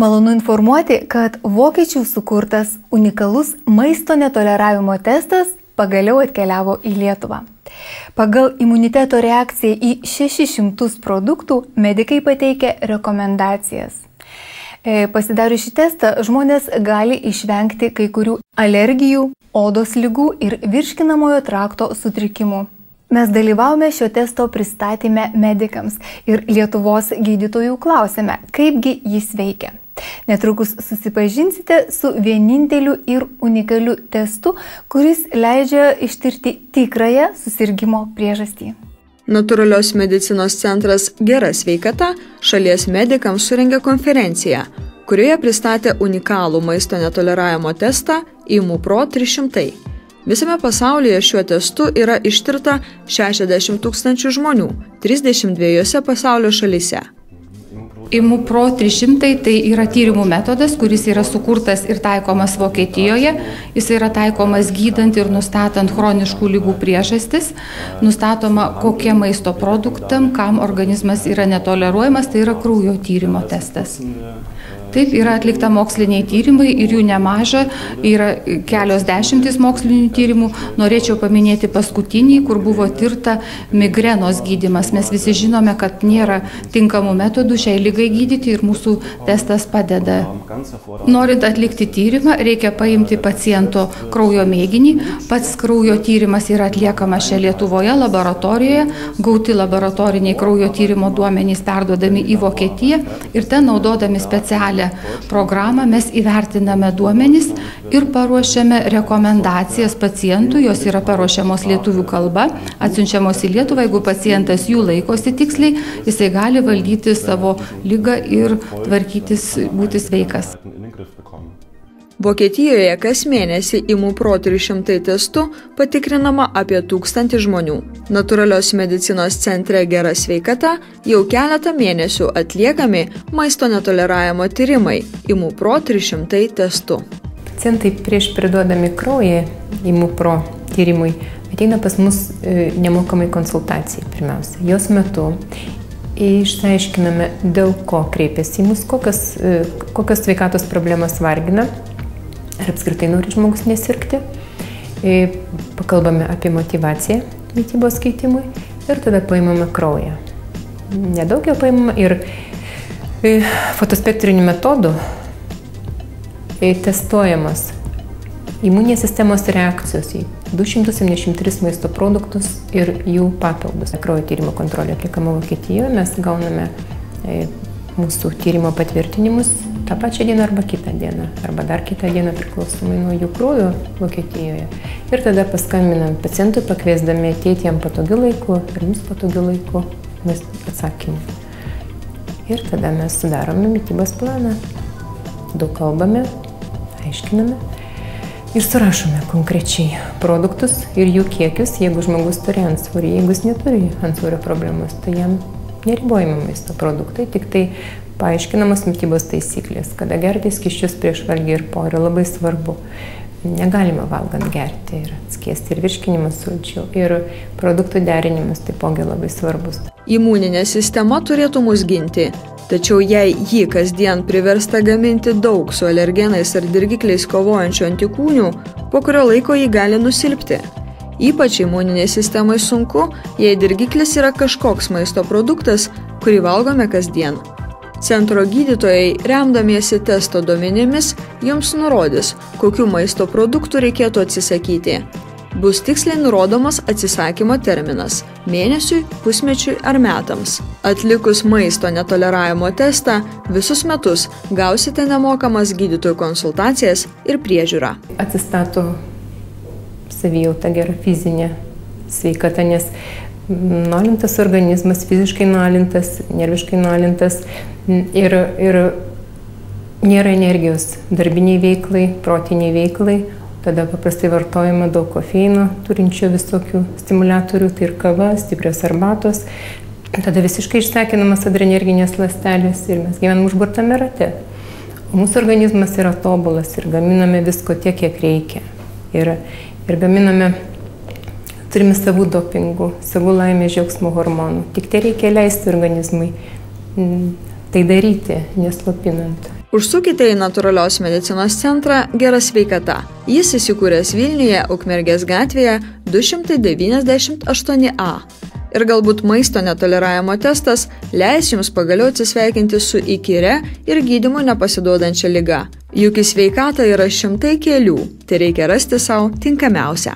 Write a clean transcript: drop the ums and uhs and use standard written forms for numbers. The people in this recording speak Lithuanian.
Malonu informuoti, kad vokiečių sukurtas unikalus maisto netoleravimo testas pagaliau atkeliavo į Lietuvą. Pagal imuniteto reakciją į 600 produktų medikai pateikia rekomendacijas. Pasidarius šį testą žmonės gali išvengti kai kurių alergijų, odos ligų ir virškinamojo trakto sutrikimų. Mes dalyvavome šio testo pristatyme medikams ir Lietuvos gydytojų klausėme, kaipgi jis veikia. Netrukus susipažinsite su vieninteliu ir unikaliu testu, kuris leidžia ištirti tikrąją susirgimo priežastį. Natūralios medicinos centras Gera sveikata šalies medikams surengė konferenciją, kurioje pristatė unikalų maisto netoleravimo testą ImuPro 300. Visame pasaulyje šiuo testu yra ištirta 60 000 žmonių 32 pasaulio šalyse. ImuPro 300 tai yra tyrimų metodas, kuris yra sukurtas ir taikomas Vokietijoje. Jis yra taikomas gydant ir nustatant chroniškų ligų priežastis. Nustatoma, kokie maisto produktam, kam organizmas yra netoleruojamas, tai yra kraujo tyrimo testas. Taip, yra atlikta moksliniai tyrimai ir jų nemaža, yra kelios dešimtys mokslinių tyrimų. Norėčiau paminėti paskutinį, kur buvo tirta migrenos gydymas. Mes visi žinome, kad nėra tinkamų metodų šiai lygai gydyti ir mūsų testas padeda. Norint atlikti tyrimą, reikia paimti paciento kraujo mėginį. Pats kraujo tyrimas yra atliekamas čia Lietuvoje laboratorijoje. Gauti laboratoriniai kraujo tyrimo duomenys perduodami į Vokietiją ir ten naudodami specialią programą mes įvertiname duomenis ir paruošiame rekomendacijas pacientui, jos yra paruošiamos lietuvių kalba, atsiunčiamos į Lietuvą, jeigu pacientas jų laikosi tiksliai, jisai gali valdyti savo ligą ir tvarkytis, būti sveikas. Vokietijoje kas mėnesį ImuPro 300 testu patikrinama apie 1000 žmonių. Natūralios medicinos centre Gera sveikata jau keletą mėnesių atliekami maisto netoleravimo tyrimai ImuPro 300 testu. Pacientai prieš priduodami kraują ImuPro tyrimui ateina pas mus nemokamai konsultacijai pirmiausia. Jos metu išsiaiškiname, dėl ko kreipiasi į mus, kokios sveikatos problemas vargina. Ar apskritai nori žmogus nesirgti. Pakalbame apie motivaciją mitybos keitimui ir tada paimame kraują. Nedaug jo paimame ir fotospektriniu metodu testuojamos imuninės sistemos reakcijos į 273 maisto produktus ir jų papildus. Kraujo tyrimo kontrolė atlikama Vokietijoje, mes gauname mūsų tyrimo patvirtinimus tą pačią dieną arba kitą dieną, arba dar kitą dieną priklausomai nuo jų krūvio Vokietijoje. Ir tada paskambinam pacientui, pakviesdami ateiti jam patogiu laiku ir mums patogiu laiku atsakymų. Ir tada mes sudarome mitybos planą. Daug kalbame, aiškiname ir surašome konkrečiai produktus ir jų kiekius, jeigu žmogus turi antsvorį. Jeigu jis neturi antsvorio problemos, tai jam neribojami maisto produktai, tik tai paaiškinamos mitybos taisyklės, kada gerti skysčius prieš valgį ir po yra labai svarbu. Negalima valgant gerti ir atskiesti ir virškinimas sulčių ir produktų derinimas taipogi labai svarbus. Imuninė sistema turėtų mus ginti, tačiau jei ji kasdien priversta gaminti daug su alergenais ar dirgikliais kovojančių antikūnių, po kurio laiko ji gali nusilpti. Ypač imuninė sistemai sunku, jei dirgiklis yra kažkoks maisto produktas, kurį valgome kasdien. Centro gydytojai, remdamiesi testo duomenimis, jums nurodys, kokių maisto produktų reikėtų atsisakyti. Bus tiksliai nurodomas atsisakymo terminas – mėnesiui, pusmečiui ar metams. Atlikus maisto netoleravimo testą, visus metus gausite nemokamas gydytojų konsultacijas ir priežiūrą. Atsistato savijauta gera fizinė sveikata, nes nualintas organizmas, fiziškai nualintas, nerviškai nualintas ir nėra energijos darbiniai veiklai, protiniai veiklai. Tada paprastai vartojama daug kofeino, turinčio visokių stimuliatorių, tai ir kava, stiprios arbatos. Tada visiškai išsekinamas adrenerginės ląstelės ir mes gyvenam užburtame rate. O mūsų organizmas yra tobulas ir gaminame visko tiek, kiek reikia. Ir gaminame, turime savų dopingų, savų laimės džiaugsmo hormonų. Tik tai reikia leisti organizmui tai daryti, neslopinant. Užsukite į Natūralios medicinos centrą Gera sveikata. Jis įsikūręs Vilniuje, Ukmergės gatvėje 298A. Ir galbūt maisto netoleravimo testas leis jums pagaliau atsisveikinti su įkyria ir gydymu nepasiduodančia liga. Juk į sveikatą yra šimtai kelių, tai reikia rasti sau tinkamiausią.